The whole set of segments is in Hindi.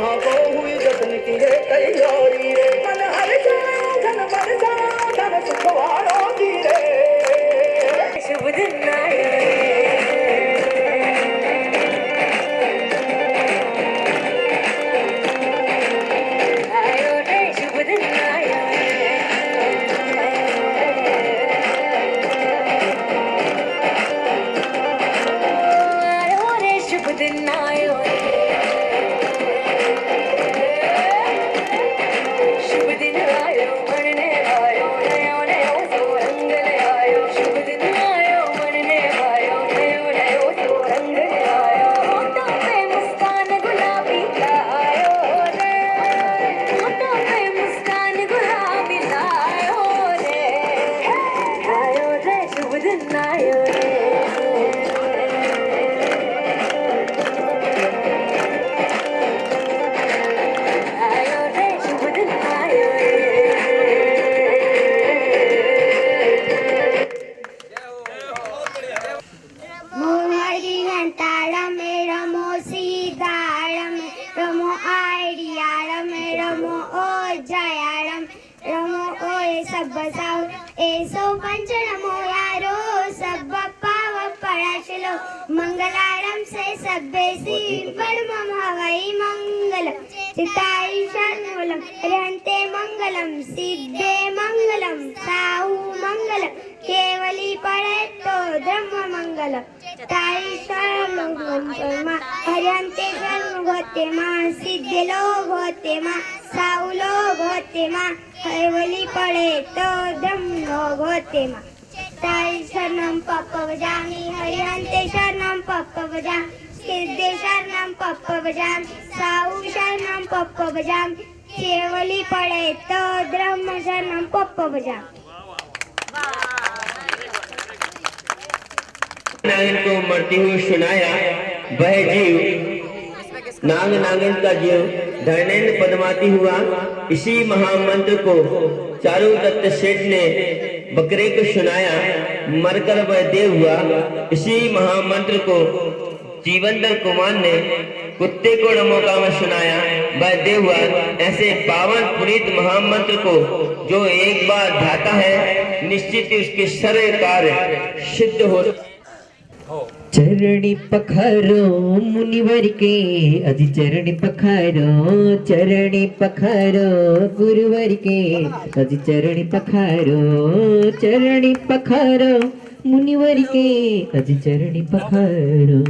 धागो हुई जतन की है तैयारी रे मन हर जाए धन मन जाए धन सुखवारो दी रे शुभ दिन आयो रे शुभ दिन आयो रे शुभ दिन आयो शुभ दिन आयो मरने आयो नयो नयो सो रंग ले आयो शुभ दिन आयो मरने आयो नयो नयो सो रंग ले आयो होठों पे मुस्कान गुलाबी का आयो रे होठों पे मुस्कान गुलाबी लायो रे शुभ दिन आयो रे बसाओ ऐसो पंचनमो यारो सब पाव पराशलो मंगलारम से सब्बेसी परमम हवै मंगलम चिताई शर्मलम रहन्ते मंगलम सिद्धे मंगलम साहु मंगलम केवली पड़े तो ब्रह्म मंगलम चिताई शर्मलम हरियन्ते शर्म होते माँ सिद्धे लोग होते माँ साहु लोग होते माँ केवली पड़े तो ब्रह्म लोग होते माँ ताई शरणम पप्प बजामी हरिहंते शरणम पप्प बजाम सिद्धे शरणम पप्प बजाम साहु शरणम पप्प बजाम केवली पड़े तो ब्रह्म शरणम पप्प बजाम नागिन को मरती हुई सुनाया वह जीव नाग नागिन का जीव धर्मेंद्र पदमाती हुआ। इसी महामंत्र को चारू दत्त सेठ ने बकरे को सुनाया, मरकर वह देव हुआ। इसी महामंत्र को जीवंदर कुमार ने कुत्ते को नमोका में सुनाया, वह देव हुआ। ऐसे पावन पुनीत महामंत्र को जो एक बार ढाता है निश्चित उसके सर्व कार्य सिद्ध हो। चरणी पखारो मुनिवर के अति चरणी पखारो गुरुवर के अति चरणी पखारो मुनिवर के अति चरणी पखारो।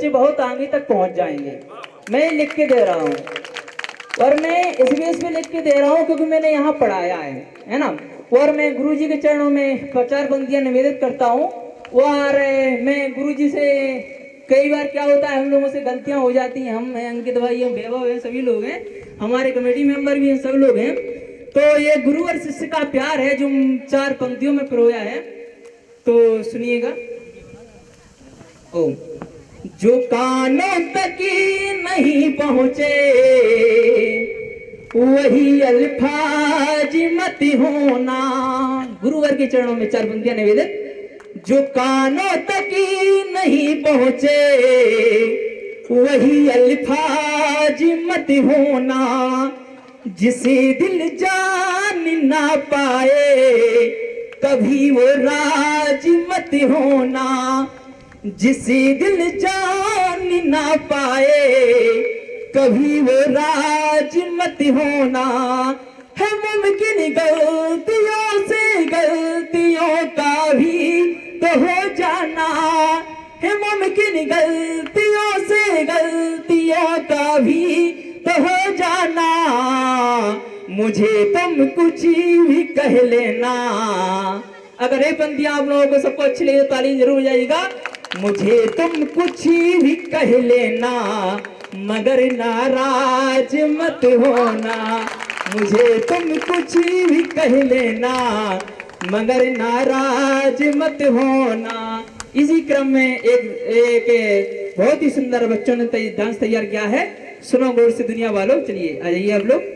बच्चे बहुत आगे तक पहुंच जाएंगे। मैं लिख के दे रहा हूँ, और मैं इस बेस पे लिख के दे रहा हूँ क्योंकि मैंने यहाँ पढ़ाया है ना। और मैं गुरुजी के चरणों में 4 पंक्तियाँ निवेदित करता हूँ। और मैं गुरुजी से कई बार क्या होता है, हम लोगों से गलतियाँ हो जाती हैं। हम हैं, अंकित भाई हैं, वैभव हैं, सभी लोग हैं, हमारे कमेटी मेंबर भी हैं, सब लोग हैं। तो ये गुरु और शिष्य का प्यार है जो 4 पंक्तियों में पिरोया है। तो सुनिएगा। ओ, जो कानों तक नहीं पहुंचे वही अल्फाज मत होना। गुरुवर के चरणों में 4 पंक्तियां निवेदित। जो कानों तक नहीं पहुंचे वही अल्फाज मत होना। जिसे दिल जान ना पाए कभी वो राज मत होना। जिसे दिल जान ना पाए कभी वो राज मत होना। है मुमकिन गलतियों से गलतियों का भी तो हो जाना। है मुमकिन गलतियों से गलतियों का भी तो हो जाना। मुझे तुम कुछ भी कह लेना। अगर ये पंक्तियां आप लोगों को सबको अच्छी लगे तो ताली जरूर जाइएगा। मुझे तुम कुछ भी कह लेना मगर नाराज मत होना। मुझे तुम कुछ भी कह लेना मगर नाराज मत होना। इसी क्रम में एक बहुत ही सुंदर बच्चों ने डांस तैयार किया है। सुनो गौर से दुनिया वालों। चलिए आ जाइए आप लोग।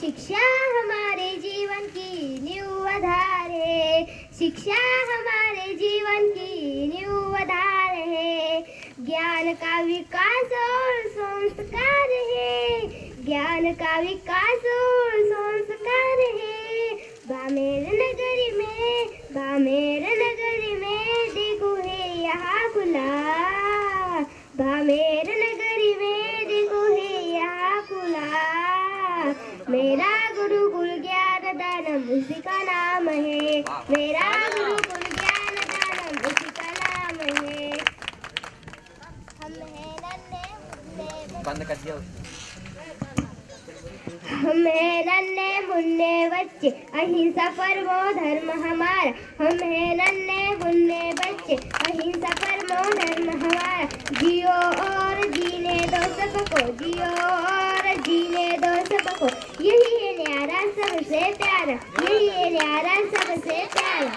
शिक्षा हमारे जीवन की नींव आधार है, शिक्षा हमारे जीवन की नींव आधार है। ज्ञान का विकास और संस्कार है, ज्ञान का विकास और संस्कार है। बामेर नगरी में देखो है यहाँ खुला, बामेर नगरी में देखो है यहाँ खुला। मेरा गुरुकुल ज्ञान दानम उसी का नाम है, मेरा गुरुकुल ज्ञान दानम उसी का नाम है। हम हैं नन्हे मुन्ने बच्चे, अहिंसा परमो धर्म हमारा। हम हैं नन्हे मुन्ने बच्चे, अहिंसा परमो धर्म हमारा। जियो और जीने दो सबको, जियो और जीने दो सबको। यही है न्यारा सबसे प्यारा, यही है न्यारा सबसे प्यारा।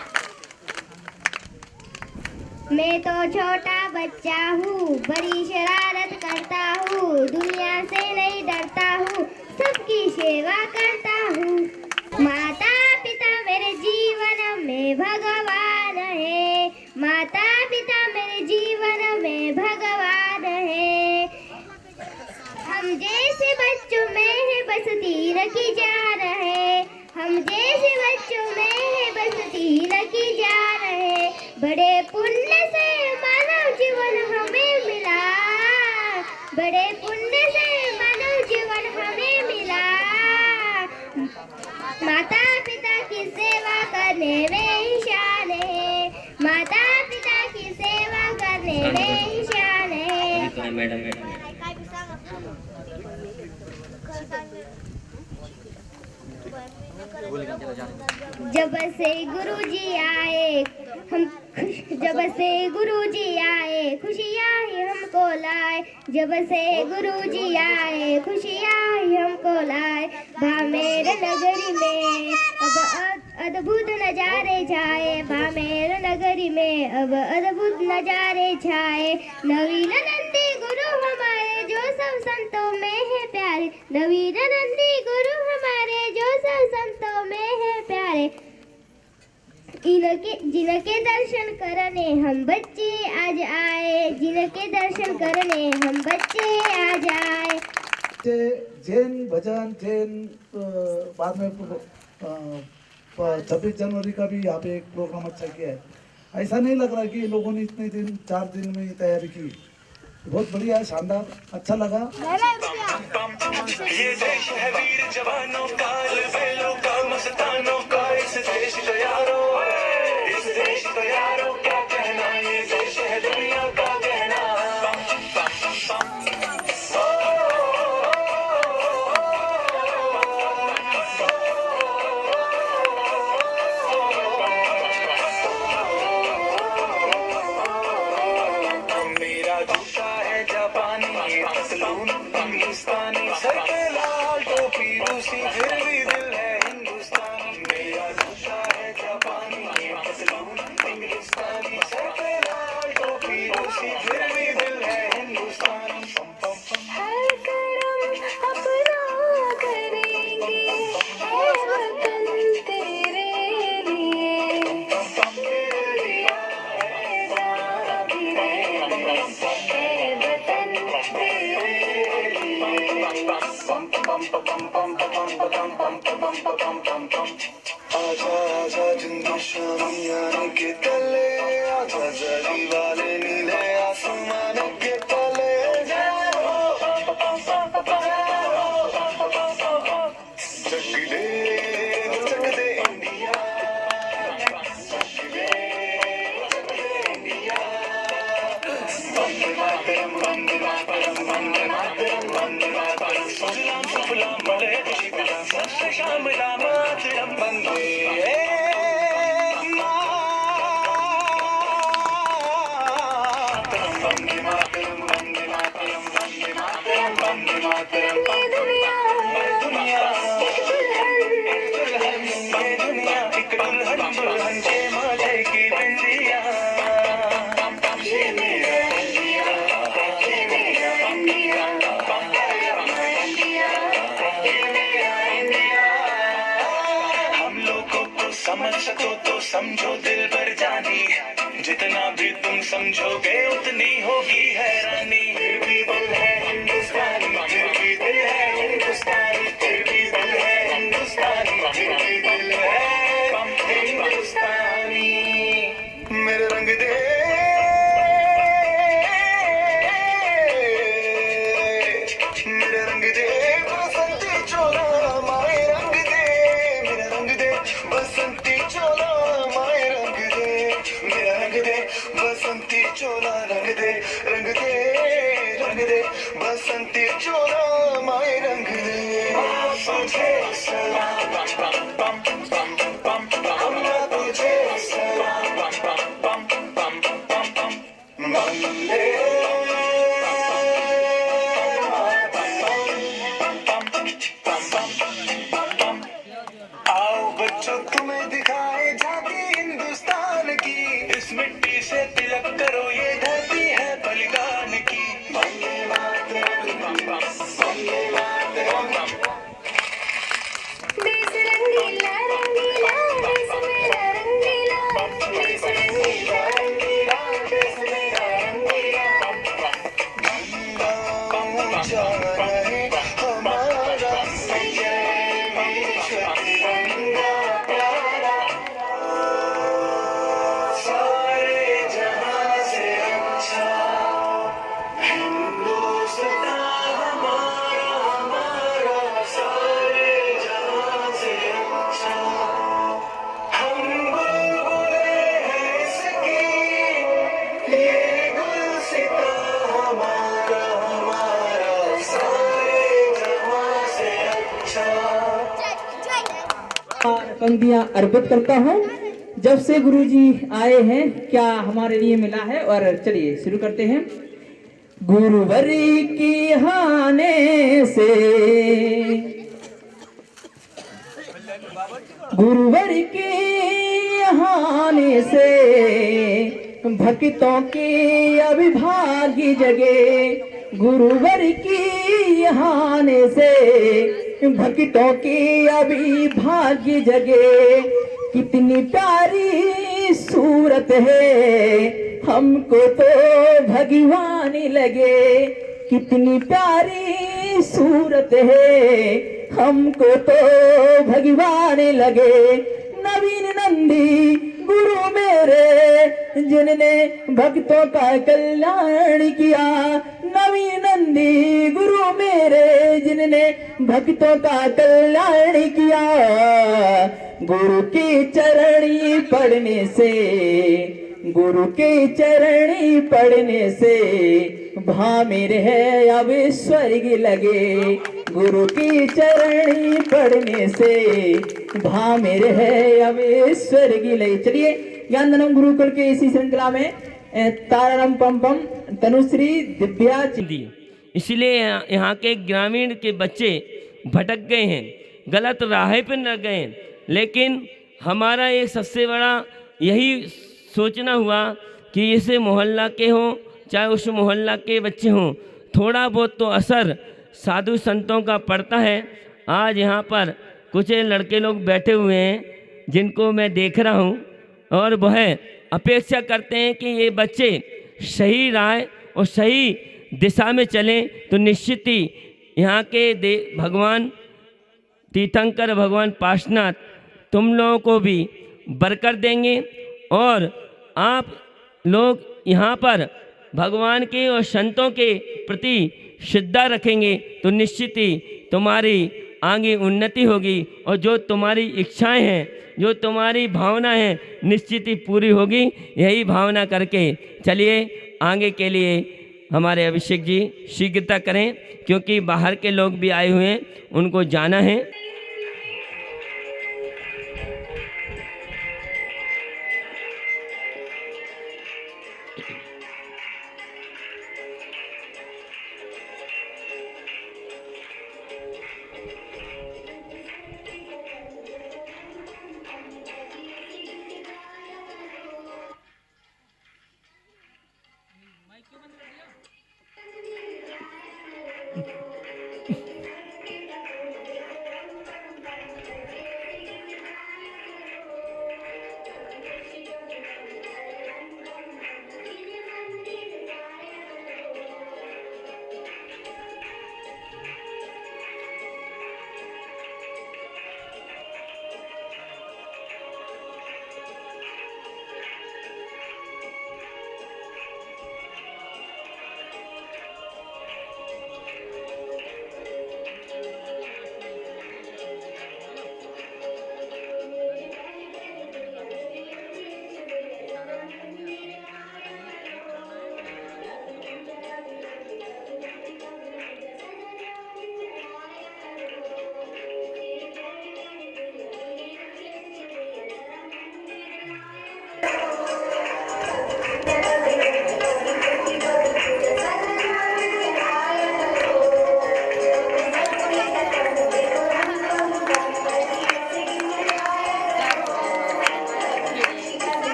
मैं तो छोटा बच्चा हूँ, बड़ी शरारत करता हूँ, दुनिया से नहीं डरता हूँ, सबकी सेवा करता हूँ। माता पिता मेरे जीवन में भगवान है, माता पिता मेरे जीवन में भगवान है। हम जैसे बच्चों में है बसती रखी जा रहे, हम जैसे बच्चों में है बसती रखी जा रहे। बड़े पुण्य से मानव जीवन हमें मिला, बड़े पुण्य से मानव जीवन हमें मिला। माता पिता की सेवा करने में ही शान है, माता पिता की सेवा करने में ही शान है। मैडम जब से गुरुजी आए हम जब से गुरुजी आए खुशियाँ ही हमको लाए, जब से गुरुजी आए खुशियाँ ही हमको लाए। बामेर नगरी में अब अद्भुत नजारे छाए, बामेर नगरी में अब अद्भुत नजारे छाए। नवीन नंदी गुरु हमारे जो सब संतों में है प्यारे, नवीन नंदी गुरु हमारे जो सब संतों में है प्यारे। जिनके दर्शन करने हम बच्चे आज आए, जिनके दर्शन करने हम बच्चे आज आए। जैन भजन जैन बाद में 26 जनवरी का भी यहाँ पे एक प्रोग्राम अच्छा किया है। ऐसा नहीं लग रहा कि लोगों ने इतने दिन 4 दिन में ही तैयारी की। बहुत बढ़िया है, शानदार, अच्छा लगा। ये देश है वीर जवानों का, बैलों का, मस्तानों का, इस देश को यारो, इस देश को यारो क्या कहना, ये देश है दुनिया का कहना। मेरा जूता है जापानी, पतलून हिंदुस्तानी, सर पे लाल टोपी रूसी, फिर भी दिल है हिंदुस्तानी। मेरा जूता है जापानी, पतलून हिंदुस्तानी, सर पे लाल टोपी रूसी, फिर भी दिल है हिंदुस्तानी। हर कदम अपना करेंगे है वतन तेरे लिए, है जान भी देंगे है वतन तेरे आजा आजा जिंदू शामियाने के तले, आजा जरी वाले नीले आसमान के तले। जगले जग दे इंडिया, जगले जग दे इंडिया। वंदे मातरम वंदे मातरम वंदे मातरम वंदे मातरम। सुजलाम सुफलाम बड़े खुशी बिना सत्य श्यामला मातरम वंदे मातरम। वंदे मातरम वंदे मातरम वंदे मातरम वंदे मातरम। ये दुनिया एक दुल्हन दुल्हन के माथे की बिंदिया। ये मेरा इंडिया, ये मेरा इंडिया, ये मेरा इंडिया। समझ सको तो समझो दिल भर जानी, जितना भी तुम समझोगे उतनी होगी हैरानी। फिर भी दिल है हिंदुस्तानी, फिर भी दिल है हिंदुस्तानी, फिर भी दिल है हिंदुस्तानी, फिर भी दिल है हिंदुस्तानी। मेरे रंग दे मेरे रंग दे बसंती चोला माए रंग दे, मेरा रंग दे बसंती चोला माए रंग दे, मेरा रंग दे बसंती चोला रंग दे, रंग दे रंग दे बसंती चोला माए रंग दे। तुझे सलाम पम पम पम पम पम, तुझे सलाम पम पम पम पम पम, वंदे आओ बच्चों तुम्हें दिखाए झांकी हिंदुस्तान की, इस मिट्टी से तिलक करो ये धरती है बलिदान की। वंदे मातरम वंदे मातरम। देश रंगीला रंगीला देश मेरा रंगीला, देश रंगीला रंगीला देश मेरा रंगीला। ऊंचा रहे हमारा जय विश्व तिरंगा प्यारा, सारे जहां से अच्छा हिंदुस्तान हमारा, हमारा सारे जहां से अच्छा। हम बुलबुले हैं इसकी, ये गुलसिता हमारा, हमारा सारे जहां से अच्छा। पंक्तियां अर्पित करता हूँ। जब से गुरुजी आए हैं क्या हमारे लिए मिला है। और चलिए शुरू करते हैं। गुरुवर की हाने से, गुरुवर की हाने से भक्तों की अभिभागी जगे, गुरुवर की हाने से भक्तों की अभिभागी जगे। कितनी प्यारी सूरत है हमको तो भगवान लगे, कितनी प्यारी सूरत है हमको तो भगवान लगे। नवीन नंदी गुरु मेरे जिनने भक्तों का कल्याण किया, नवीन नंदी गुरु मेरे जिनने भक्तों का कल्याण किया। गुरु की चरणी पढ़ने से, गुरु के चरणी पढ़ने से भामिर है अब स्वर्ग लगे, गुरु की चरणी पढ़ने से भामिर है अब स्वर्ग लगे। चलिए ज्ञानदानम गुरुकुल के इसी श्रृंखला में ताराराम पम पम तनुश्री दिव्या दी। इसलिए यहाँ के ग्रामीण के बच्चे भटक गए हैं, गलत राह पर लग गए हैं। लेकिन हमारा एक सबसे बड़ा यही सोचना हुआ कि इस मोहल्ला के हों चाहे उस मोहल्ला के बच्चे हों, थोड़ा बहुत तो असर साधु संतों का पड़ता है। आज यहाँ पर कुछ लड़के लोग बैठे हुए हैं जिनको मैं देख रहा हूँ, और वह अपेक्षा करते हैं कि ये बच्चे सही राह और सही दिशा में चलें तो निश्चित ही यहाँ के भगवान तीर्थंकर भगवान पार्श्वनाथ तुम लोगों को भी बरकत देंगे। और आप लोग यहाँ पर भगवान के और संतों के प्रति श्रद्धा रखेंगे तो निश्चित ही तुम्हारी आगे उन्नति होगी, और जो तुम्हारी इच्छाएं हैं, जो तुम्हारी भावना है, निश्चित ही पूरी होगी। यही भावना करके चलिए आगे के लिए हमारे अभिषेक जी शीघ्रता करें, क्योंकि बाहर के लोग भी आए हुए हैं, उनको जाना है।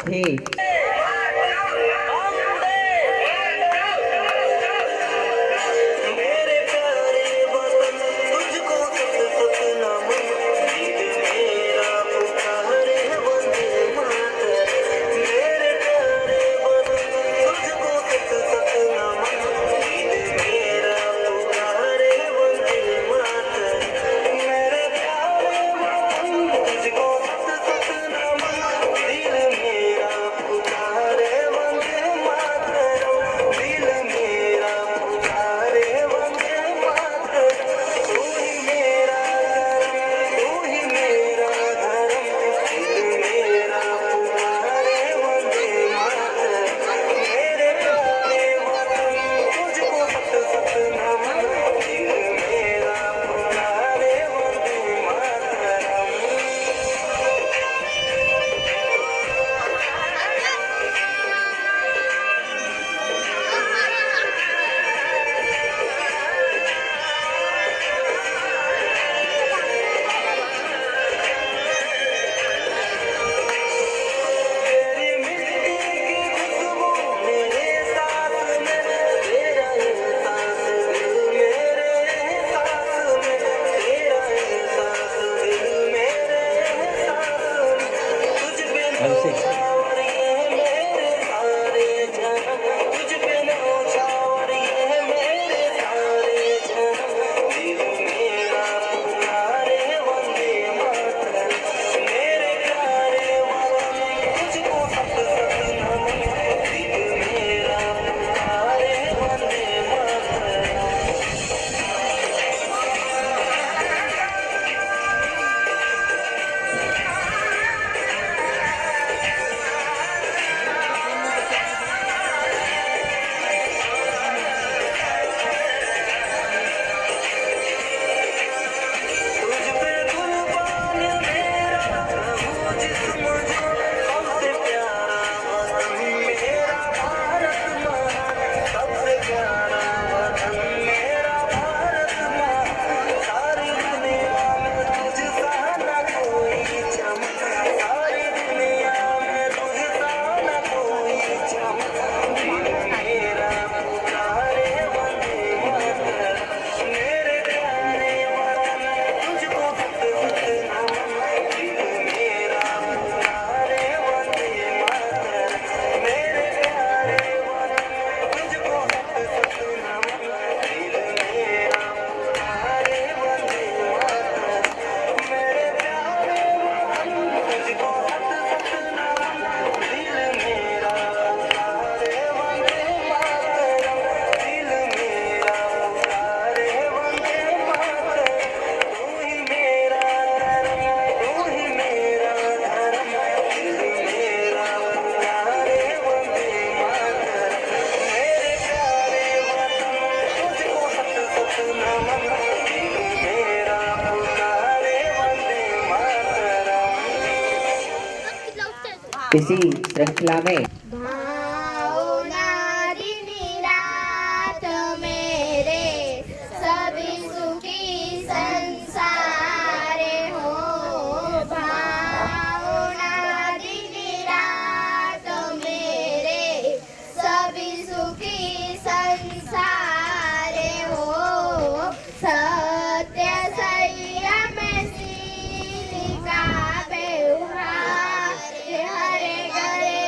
थे। इसी श्रृंखला में भावनारी रात मेरे सभी सुखी संसारे हो। भावनारी रात मेरे सभी सुखी संसारे हो। सत्य संयम सील का व्यवहार हरे गरे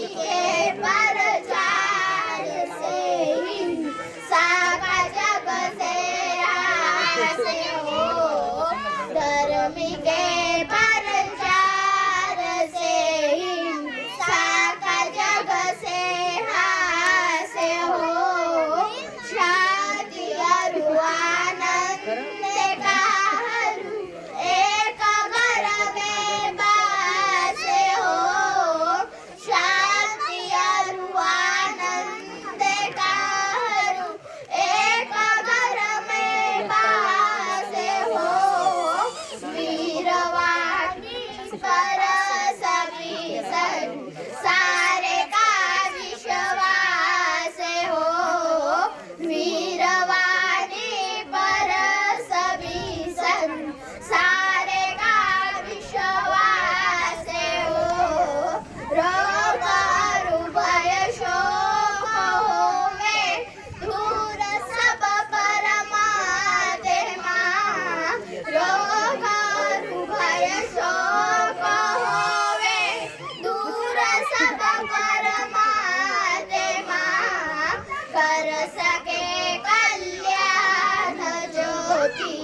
के प्रचार से हिंसा का जग से हास हो, धर्म के प्रचार से हिंसा का जग से हास हो, शांति और आनंद का एक घर में बास हो, शांति और आनंद का एक घर में बास हो, वीरवाणी पर सभी सारे का विश्वास हो, वीरवाणी पर सभी सारे का विश्वास हो, रोग और भय शोक होवे दूर सब परमात्मा, रोग और भय शोक होवे दूर सब परमात्मा, कर सके कल्याण ज्योति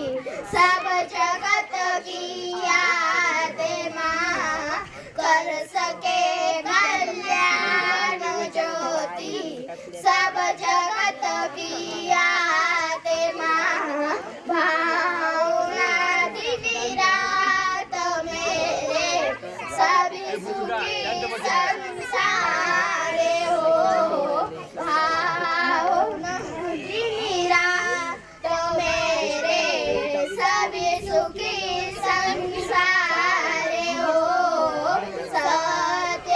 सब जगत की आत्मा, कर सके कल्याण ज्योति सब जगत की आत्मा, भावना दिन रात मेरे सभी सुखी संसार हो, भावना दिन रात मेरे सभी सुखी संसार हो, सत्य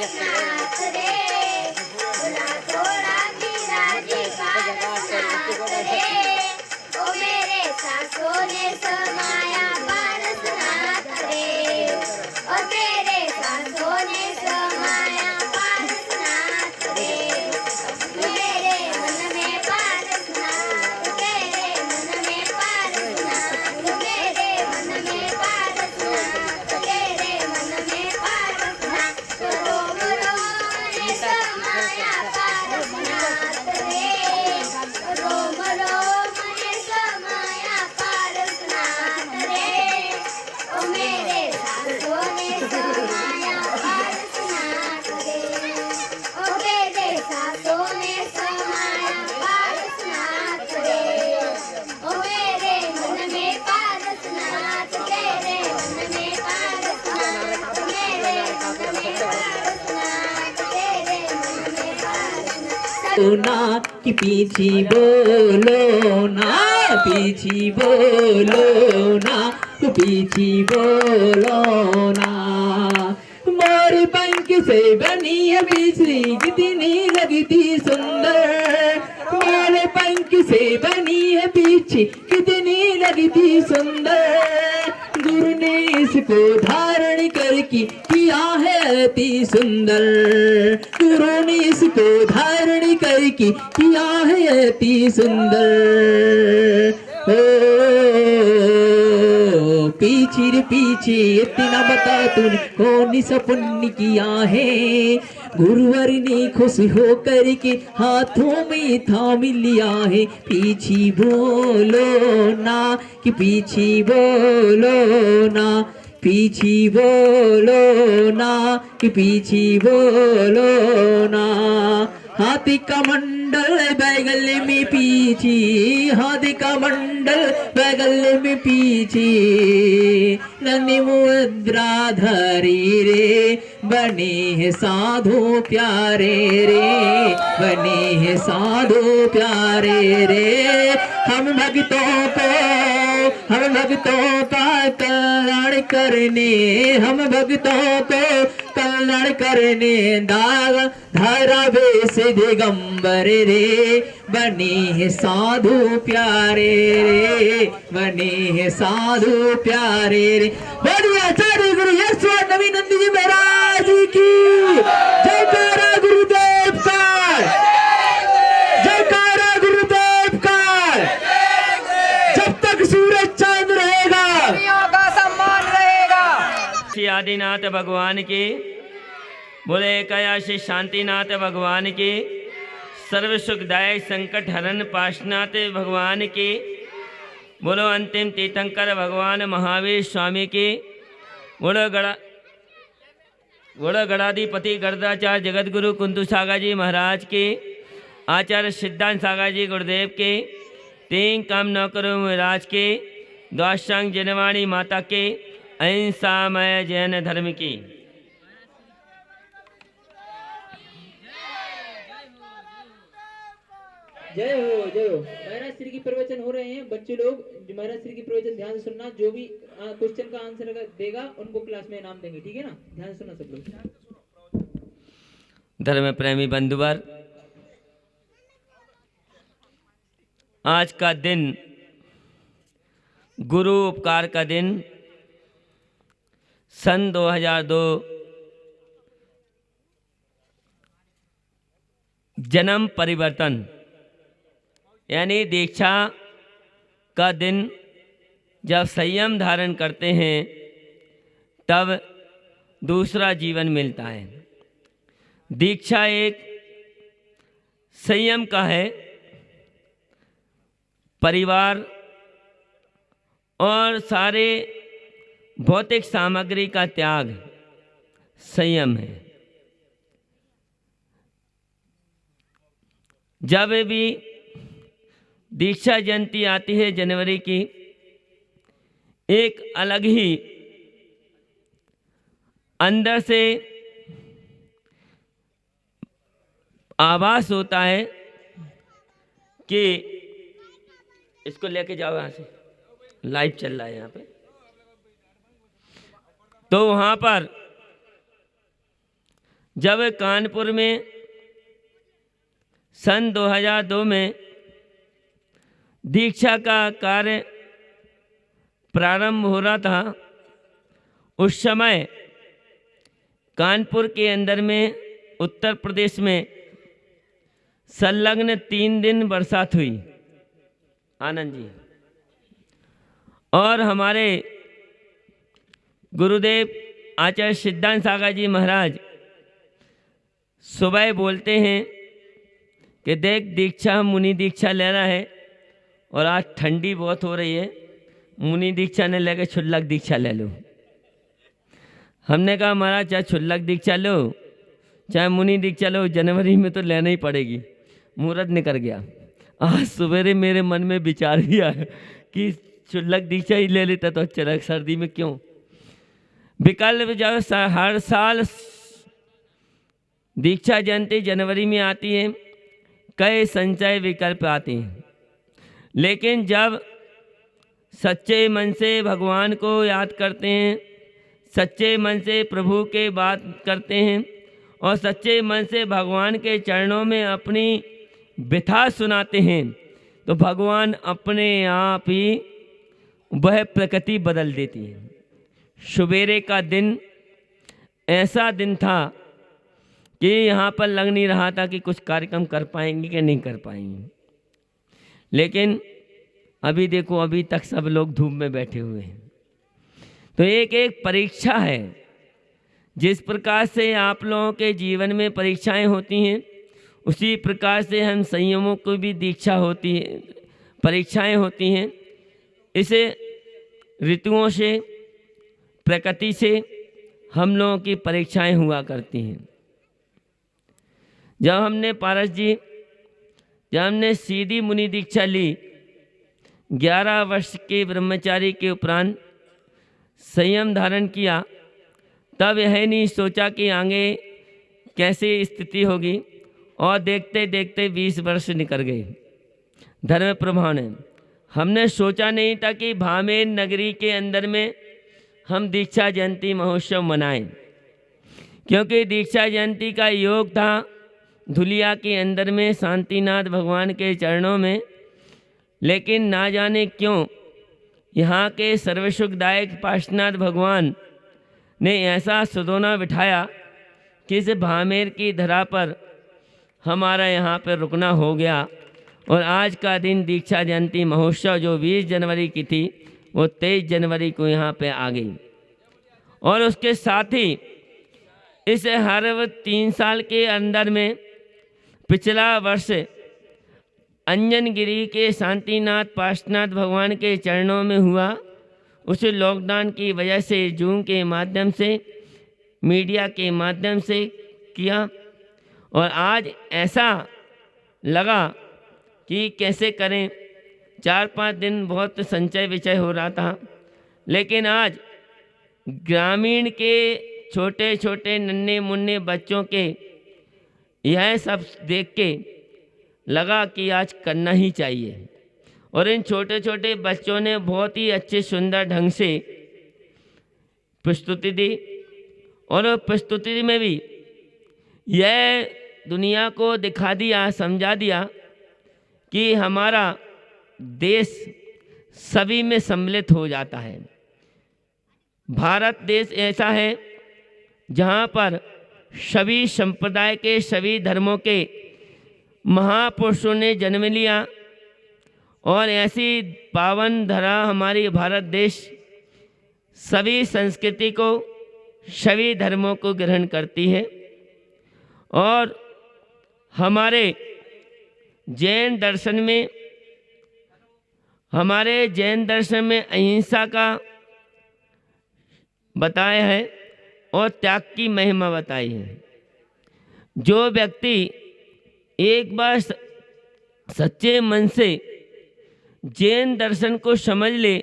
रसनात रे बोला थोड़ा मीरा जी का रसनात रे ओ मेरे सासों ने समाया पारसनाथ रे ओ मेरे सासों ने समाया पारसनाथ रे मेरे मन में पारसनाथ तेरे मन में पारसनाथ मेरे मन में पारसनाथ तेरे मन में पारसनाथ रोम रोम ने समाया पारसनाथ रे रोम रोम ने समाया पारसनाथ रे ओ मेरे सासों ने समाया पारसनाथ रे ओ मेरे सासों ने समाया पारसनाथ रे ओ मेरे मन में पारसनाथ तेरे मन में पारसनाथ मेरे मन में पारसनाथ तेरे मन में पारसनाथ ना कि पीछे बोलो ना, पीछे बोलो ना, पीछे बोलो ना। मोर पंख से बनी है बिजली कितनी लगती सुंदर, मोर पंख से बनी है पीछे कितनी लगती सुंदर। गुरु ने इसको धारण करके किया है अति सुंदर, गुरु ने इसको धारण करके किया है अति सुंदर। ओ पीछे रे पीछे इतना बता तूने कौन सा पुण्य किया है। गुरुवर ने खुश हो करके हाथों में थाम लिया है। पीछे बोलो ना कि पीछे बोलो ना, पीछे बोलो ना कि पीछे बोलो ना। हाथी का मंडल बैगल में पीछे, हाथी का मंडल बैगल में पीछे। नन्ही मुद्रा धरी रे बने हैं साधु प्यारे रे, बने हैं साधु प्यारे रे। हम भक्तों का कल्याण करने, हम भक्तों को कल्याण करने दाग धारा बेस दिगंबर रे बने हैं साधु प्यारे रे, बने हैं साधु प्यारे रे। बोलिए आचार्य गुरु यशवंत नवीनंद जी महाराज की जयकारा गुरुदेव का, जयकारा गुरुदेव का। जब तक सूरज चांद रहेगा का सम्मान रहेगा। श्री आदिनाथ भगवान की, बोले कैलाशी शांतिनाथ भगवान की, सर्व सुखदायक संकट हरण पाशनाथ भगवान की, बोलो अंतिम तीर्थंकर भगवान महावीर स्वामी की, बोलो गणाधिपति गर्दाचार्य जगतगुरु कुंतु सागर जी महाराज के, आचार्य सिद्धांत सागर जी गुरुदेव के, तीन काम नौकरों महाराज के, द्वादशांग जनवाणी माता के, अहिंसामय जैन धर्म की। जय हो जय हो। महाराज श्री की प्रवचन हो रहे हैं। बच्चे लोग जो महाराज श्री की प्रवचन ध्यान से सुनना, जो भी क्वेश्चन का आंसर देगा उनको क्लास में इनाम देंगे, ठीक है ना। ध्यान से सुनना सब लोग। धर्म प्रेमी बंधुवर, आज का दिन गुरु उपकार का दिन, सन 2002 जन्म परिवर्तन यानी दीक्षा का दिन। जब संयम धारण करते हैं तब दूसरा जीवन मिलता है। दीक्षा एक संयम का है। परिवार और सारे भौतिक सामग्री का त्याग संयम है। जब भी दीक्षा जयंती आती है जनवरी की, एक अलग ही अंदर से आभास होता है कि इसको लेके जाओ, यहाँ से लाइव चल रहा है यहाँ पे। तो वहाँ पर जब कानपुर में सन 2002 में दीक्षा का कार्य प्रारंभ हो रहा था, उस समय कानपुर के अंदर में उत्तर प्रदेश में संलग्न 3 दिन बरसात हुई। आनंद जी और हमारे गुरुदेव आचार्य सिद्धांत सागर जी महाराज सुबह बोलते हैं कि देख दीक्षा, मुनि दीक्षा लेना है और आज ठंडी बहुत हो रही है, मुनि दीक्षा ने लेके क्षुल्लक दीक्षा ले लो। हमने कहा महाराज चाहे क्षुल्लक दीक्षा लो चाहे मुनि दीक्षा लो, जनवरी में तो लेना ही पड़ेगी। मुहूर्त निकल गया। आज सवेरे मेरे मन में विचार भी आया कि क्षुल्लक दीक्षा ही ले लेता तो अच्छा लगा, सर्दी में क्यों। विकल्प जब हर साल दीक्षा जयंती जनवरी में आती है, कई संचय विकल्प आते हैं, लेकिन जब सच्चे मन से भगवान को याद करते हैं, सच्चे मन से प्रभु के बात करते हैं और सच्चे मन से भगवान के चरणों में अपनी व्यथा सुनाते हैं, तो भगवान अपने आप ही वह प्रकृति बदल देती है। सवेरे का दिन ऐसा दिन था कि यहाँ पर लग नहीं रहा था कि कुछ कार्यक्रम कर पाएंगे कि नहीं कर पाएंगे, लेकिन अभी देखो अभी तक सब लोग धूप में बैठे हुए हैं। तो एक एक परीक्षा है। जिस प्रकार से आप लोगों के जीवन में परीक्षाएं होती हैं, उसी प्रकार से हम संयमों को भी दीक्षा होती है, परीक्षाएं होती हैं। इसे ऋतुओं से, प्रकृति से हम लोगों की परीक्षाएं हुआ करती हैं। जब हमने पारस जी, जब हमने सीधी मुनि दीक्षा ली, 11 वर्ष के ब्रह्मचारी के उपरांत संयम धारण किया, तब यह नहीं सोचा कि आगे कैसे स्थिति होगी, और देखते देखते 20 वर्ष निकल गए। धर्म प्रभाव ने हमने सोचा नहीं था कि भामेर नगरी के अंदर में हम दीक्षा जयंती महोत्सव मनाएं, क्योंकि दीक्षा जयंती का योग था धुलिया के अंदर में शांतिनाथ भगवान के चरणों में। लेकिन ना जाने क्यों यहाँ के सर्वसुखदायक पार्श्वनाथ भगवान ने ऐसा सुदोना बिठाया कि इस भामेर की धरा पर हमारा यहाँ पर रुकना हो गया, और आज का दिन दीक्षा जयंती महोत्सव जो 20 जनवरी की थी वो 23 जनवरी को यहाँ पे आ गई। और उसके साथ ही इस हर 3 साल के अंदर में पिछला वर्ष अंजनगिरी के शांतिनाथ पार्श्वनाथ भगवान के चरणों में हुआ। उस लॉकडाउन की वजह से जूम के माध्यम से, मीडिया के माध्यम से किया, और आज ऐसा लगा कि कैसे करें। 4-5 दिन बहुत संचय विचय हो रहा था, लेकिन आज ग्रामीण के छोटे छोटे नन्हे मुन्ने बच्चों के यह सब देख के लगा कि आज करना ही चाहिए। और इन छोटे छोटे बच्चों ने बहुत ही अच्छे सुंदर ढंग से प्रस्तुति दी, और प्रस्तुति में भी यह दुनिया को दिखा दिया, समझा दिया कि हमारा देश सभी में सम्मिलित हो जाता है। भारत देश ऐसा है जहाँ पर सभी संप्रदाय के, सभी धर्मों के महापुरुषों ने जन्म लिया, और ऐसी पावन धरा हमारी भारत देश सभी संस्कृति को, सभी धर्मों को ग्रहण करती है। और हमारे जैन दर्शन में, अहिंसा का बताया है और त्याग की महिमा बताई है। जो व्यक्ति एक बार सच्चे मन से जैन दर्शन को समझ ले,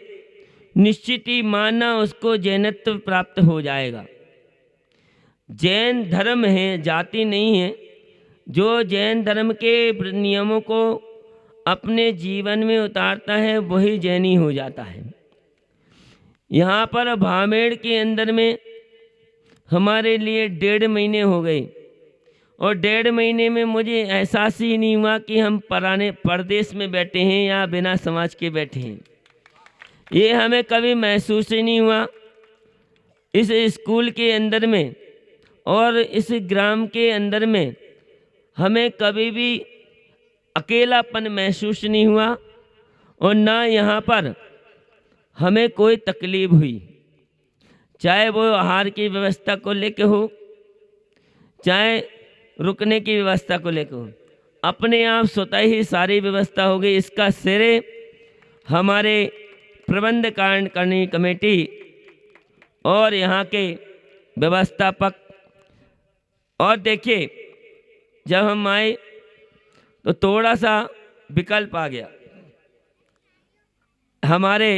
निश्चित ही मानना उसको जैनत्व प्राप्त हो जाएगा। जैन धर्म है, जाति नहीं है। जो जैन धर्म के नियमों को अपने जीवन में उतारता है वही जैनी हो जाता है। यहाँ पर भामेड़ के अंदर में हमारे लिए 1.5 महीने हो गए और 1.5 महीने में मुझे एहसास ही नहीं हुआ कि हम पराने परदेश में बैठे हैं या बिना समाज के बैठे हैं। ये हमें कभी महसूस ही नहीं हुआ। इस स्कूल के अंदर में और इस ग्राम के अंदर में हमें कभी भी अकेलापन महसूस नहीं हुआ और ना यहाँ पर हमें कोई तकलीफ हुई, चाहे वो आहार की व्यवस्था को लेके हो, चाहे रुकने की व्यवस्था को लेकर हो। अपने आप स्वतः ही सारी व्यवस्था हो गई। इसका श्रेय हमारे प्रबंध कार्यकारिणी कमेटी और यहाँ के व्यवस्थापक। और देखिए, जब हम आए तो थोड़ा सा विकल्प आ गया। हमारे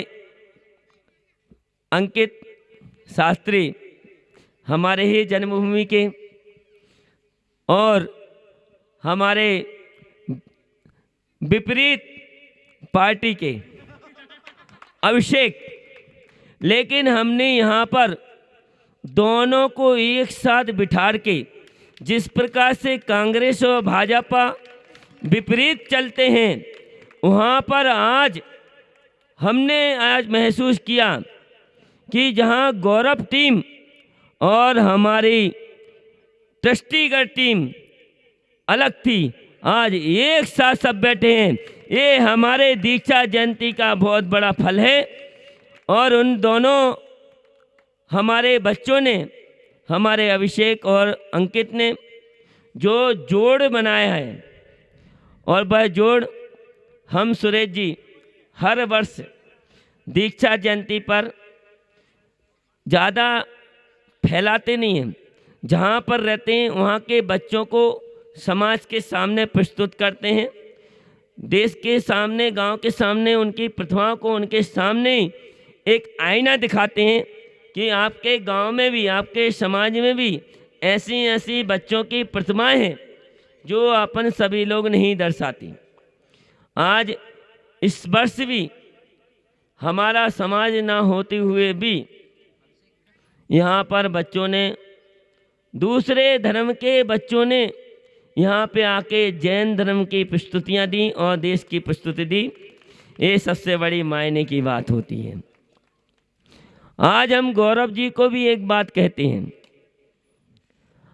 अंकित शास्त्री हमारे ही जन्मभूमि के और हमारे विपरीत पार्टी के अभिषेक, लेकिन हमने यहाँ पर दोनों को एक साथ बिठार के, जिस प्रकार से कांग्रेस और भाजपा विपरीत चलते हैं, वहाँ पर आज हमने महसूस किया कि जहाँ गौरव टीम और हमारी ट्रस्टीगढ़ टीम अलग थी, आज एक साथ सब बैठे हैं। ये हमारे दीक्षा जयंती का बहुत बड़ा फल है। और उन दोनों हमारे बच्चों ने, हमारे अभिषेक और अंकित ने जो जोड़ बनाया है, और वह जोड़ हम सुरेश जी हर वर्ष दीक्षा जयंती पर ज़्यादा फैलाते नहीं हैं। जहाँ पर रहते हैं वहाँ के बच्चों को समाज के सामने प्रस्तुत करते हैं, देश के सामने, गांव के सामने उनकी प्रतिभाओं को उनके सामने एक आईना दिखाते हैं कि आपके गांव में भी, आपके समाज में भी ऐसी ऐसी बच्चों की प्रतिमाएं हैं जो अपन सभी लोग नहीं दर्शाती। आज इस वर्ष भी हमारा समाज ना होते हुए भी यहाँ पर बच्चों ने, दूसरे धर्म के बच्चों ने यहाँ पे आके जैन धर्म की प्रस्तुतियाँ दी और देश की प्रस्तुति दी। ये सबसे बड़ी मायने की बात होती है। आज हम गौरव जी को भी एक बात कहते हैं,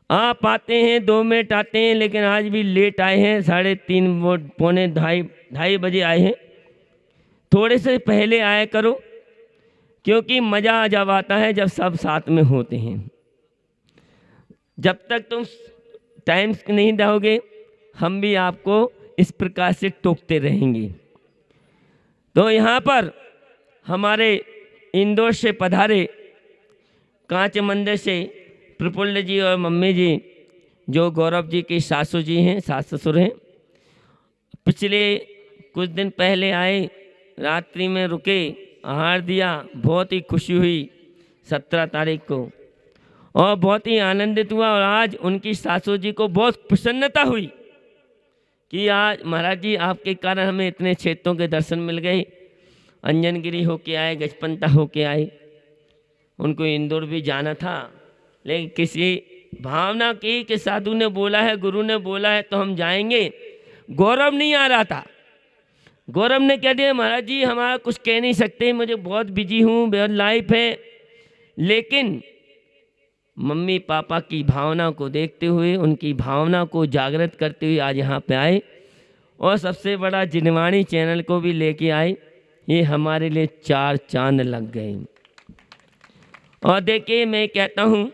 आप आते हैं 2 मिनट आते हैं, लेकिन आज भी लेट आए हैं, 3:30 पौने ढाई बजे आए हैं। थोड़े से पहले आया करो, क्योंकि मज़ा जब आता है जब सब साथ में होते हैं। जब तक तुम टाइम नहीं दोगे, हम भी आपको इस प्रकार से टोकते रहेंगे। तो यहाँ पर हमारे इंदौर से पधारे कांच मंदिर से प्रफुल्ल जी और मम्मी जी, जो गौरव जी की सासू जी हैं, सास ससुर हैं, पिछले कुछ दिन पहले आए, रात्रि में रुके, आहार दिया, बहुत ही खुशी हुई 17 तारीख को, और बहुत ही आनंदित हुआ। और आज उनकी सासू जी को बहुत प्रसन्नता हुई कि आज महाराज जी आपके कारण हमें इतने क्षेत्रों के दर्शन मिल गए। अंजनगिरी होके आए, गजपंता होके आए, उनको इंदौर भी जाना था, लेकिन किसी भावना की कि साधु ने बोला है, गुरु ने बोला है तो हम जाएंगे। गौरव नहीं आ रहा था। गौरव ने कह दिया महाराज जी हमारा कुछ कह नहीं सकते, मुझे बहुत बिजी हूँ, बहुत लाइफ है। लेकिन मम्मी पापा की भावना को देखते हुए, उनकी भावना को जागृत करते हुए आज यहाँ पे आए, और सबसे बड़ा जिनवाणी चैनल को भी लेके आए। ये हमारे लिए 4 चांद लग गए। और देखिए, मैं कहता हूँ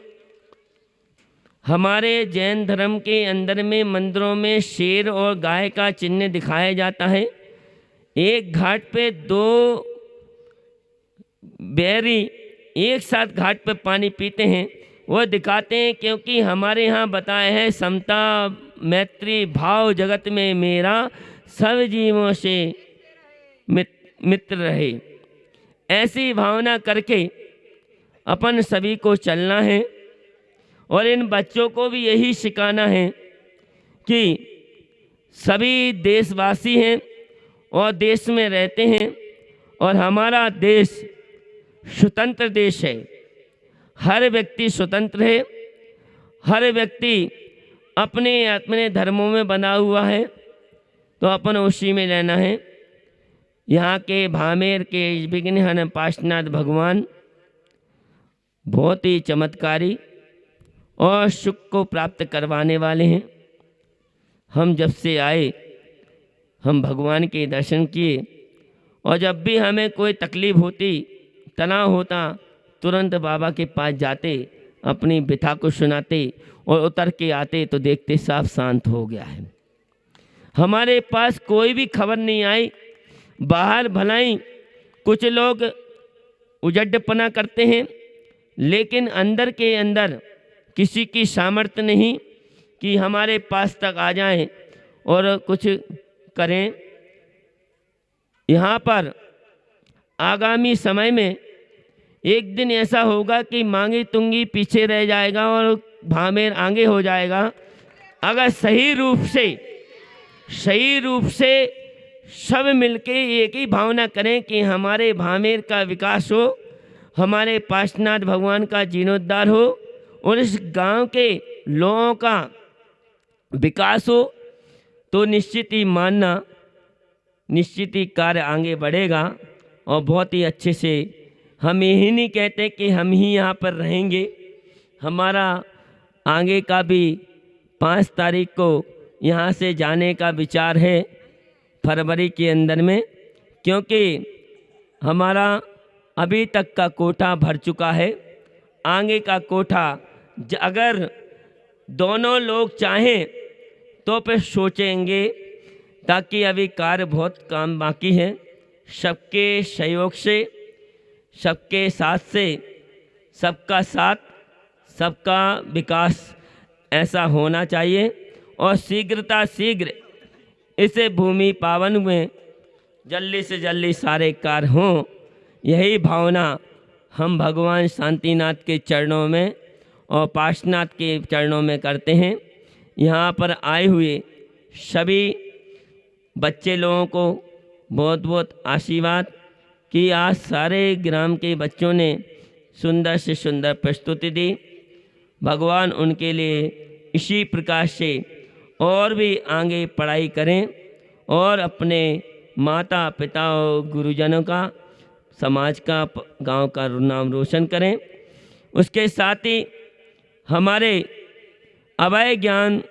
हमारे जैन धर्म के अंदर में मंदिरों में शेर और गाय का चिन्ह दिखाया जाता है। एक घाट पे 2 बैरी एक साथ घाट पे पानी पीते हैं, वो दिखाते हैं, क्योंकि हमारे यहाँ बताया है समता मैत्री भाव जगत में मेरा, सब जीवों से मित्र रहे। ऐसी भावना करके अपन सभी को चलना है, और इन बच्चों को भी यही सिखाना है कि सभी देशवासी हैं और देश में रहते हैं, और हमारा देश स्वतंत्र देश है। हर व्यक्ति स्वतंत्र है, हर व्यक्ति अपने अपने धर्मों में बना हुआ है तो अपन उसी में रहना है। यहाँ के भामेर के विघ्नहर पार्श्वनाथ भगवान बहुत ही चमत्कारी और सुख को प्राप्त करवाने वाले हैं। हम जब से आए हम भगवान के दर्शन किए और जब भी हमें कोई तकलीफ होती, तनाव होता, तुरंत बाबा के पास जाते, अपनी व्यथा को सुनाते और उतर के आते तो देखते साफ शांत हो गया है। हमारे पास कोई भी खबर नहीं आई। बाहर भलाई कुछ लोग उजड्डपना करते हैं, लेकिन अंदर के अंदर किसी की सामर्थ्य नहीं कि हमारे पास तक आ जाएं और कुछ करें। यहाँ पर आगामी समय में एक दिन ऐसा होगा कि मांगी तुंगी पीछे रह जाएगा और भामेर आगे हो जाएगा। अगर सही रूप से सब मिलके एक ही भावना करें कि हमारे भामेर का विकास हो, हमारे पार्श्वनाथ भगवान का जीर्णोद्धार हो और इस गांव के लोगों का विकास हो, तो निश्चित ही कार्य आगे बढ़ेगा और बहुत ही अच्छे से। हम यही नहीं कहते कि हम ही यहाँ पर रहेंगे। हमारा आगे का भी 5 तारीख को यहाँ से जाने का विचार है, फरवरी के अंदर में, क्योंकि हमारा अभी तक का कोटा भर चुका है। आगे का कोटा अगर दोनों लोग चाहें तो फिर सोचेंगे, ताकि अभी कार्य बहुत काम बाकी है। सबके सहयोग से, सबके साथ से, सबका साथ, सबका विकास ऐसा होना चाहिए और शीघ्र इसे भूमि पावन में जल्दी से जल्दी सारे कार्य हों। यही भावना हम भगवान शांतिनाथ के चरणों में और पार्श्वनाथ के चरणों में करते हैं। यहाँ पर आए हुए सभी बच्चे लोगों को बहुत बहुत आशीर्वाद कि आज सारे ग्राम के बच्चों ने सुंदर से सुंदर प्रस्तुति दी। भगवान उनके लिए इसी प्रकार से और भी आगे पढ़ाई करें और अपने माता पिता और गुरुजनों का, समाज का, गांव का नाम रोशन करें। उसके साथ ही हमारे अभय ज्ञान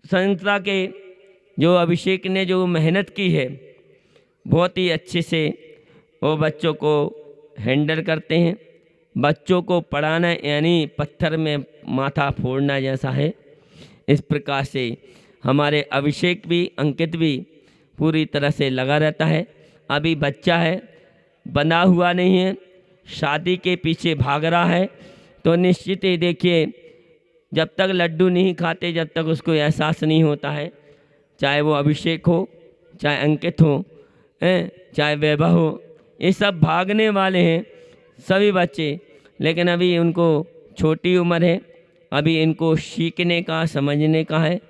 संस्था के जो अभिषेक ने जो मेहनत की है, बहुत ही अच्छे से वो बच्चों को हैंडल करते हैं। बच्चों को पढ़ाना यानी पत्थर में माथा फोड़ना जैसा है। इस प्रकार से हमारे अभिषेक भी, अंकित भी पूरी तरह से लगा रहता है। अभी बच्चा है, बना हुआ नहीं है, शादी के पीछे भाग रहा है, तो निश्चित ही देखिए जब तक लड्डू नहीं खाते, जब तक उसको एहसास नहीं होता है, चाहे वो अभिषेक हो, चाहे अंकित हो, चाहे वैभव हो, ये सब भागने वाले हैं सभी बच्चे। लेकिन अभी उनको छोटी उम्र है, अभी इनको सीखने का, समझने का है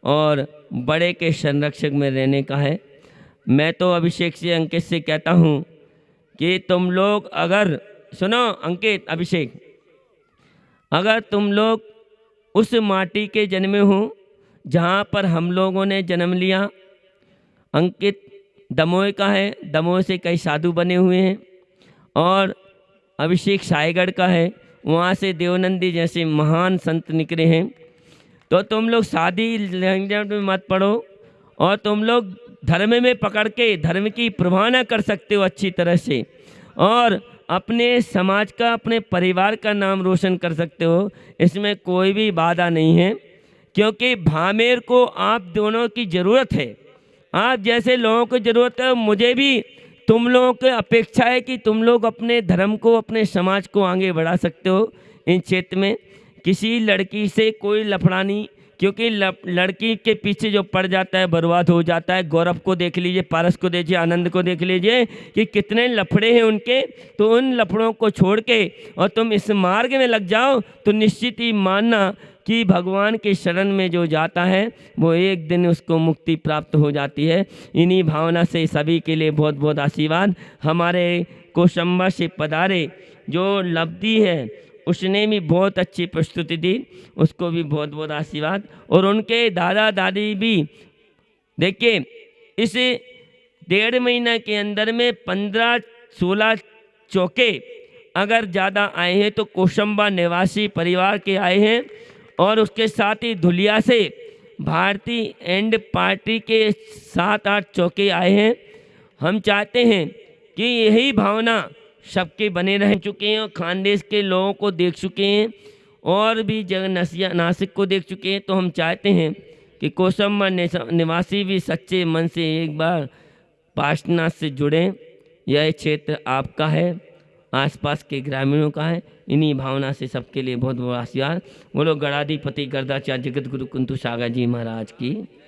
और बड़े के संरक्षक में रहने का है। मैं तो अभिषेक से, अंकित से कहता हूँ कि तुम लोग अगर सुनो, अंकित, अभिषेक, अगर तुम लोग उस माटी के जन्मे हो जहाँ पर हम लोगों ने जन्म लिया। अंकित दमोह का है, दमोह से कई साधु बने हुए हैं, और अभिषेक साईगढ़ का है, वहाँ से देवनंदी जैसे महान संत निकले हैं। तो तुम लोग शादी झंझट में मत पड़ो और तुम लोग धर्म में पकड़ के धर्म की प्रभावना कर सकते हो अच्छी तरह से, और अपने समाज का, अपने परिवार का नाम रोशन कर सकते हो। इसमें कोई भी बाधा नहीं है, क्योंकि भामेर को आप दोनों की ज़रूरत है। आप जैसे लोगों को ज़रूरत है, मुझे भी तुम लोगों की अपेक्षा है कि तुम लोग अपने धर्म को, अपने समाज को आगे बढ़ा सकते हो। इन क्षेत्र में किसी लड़की से कोई लफड़ा नहीं, क्योंकि लड़की के पीछे जो पड़ जाता है बर्बाद हो जाता है। गौरव को देख लीजिए, पारस को देखिए, आनंद को देख लीजिए कि कितने लफड़े हैं उनके। तो उन लफड़ों को छोड़ के और तुम इस मार्ग में लग जाओ तो निश्चित ही मानना कि भगवान के शरण में जो जाता है वो एक दिन उसको मुक्ति प्राप्त हो जाती है। इन्हीं भावना से सभी के लिए बहुत बहुत आशीर्वाद। हमारे कोशंबा से पधारे जो लब्धि है उसने भी बहुत अच्छी प्रस्तुति दी, उसको भी बहुत बहुत आशीर्वाद। और उनके दादा दादी भी देखिए, इस 1.5 महीना के अंदर में 15-16 चौके अगर ज़्यादा आए हैं तो कोशंबा निवासी परिवार के आए हैं, और उसके साथ ही धुलिया से भारतीय एंड पार्टी के 7-8 चौके आए हैं। हम चाहते हैं कि यही भावना सबके बने रह चुके हैं, और खानदेश के लोगों को देख चुके हैं और भी जगह नासिक को देख चुके हैं। तो हम चाहते हैं कि कोशंबा निवासी भी सच्चे मन से एक बार पार्श्वनाथ से जुड़ें। यह क्षेत्र आपका है, आसपास के ग्रामीणों का है। इन्हीं भावना से सबके लिए बहुत बहुत आशीर्वाद। बोलो गणाधिपति गर्दाचार्य जगत गुरु कुंतु सागर जी महाराज की।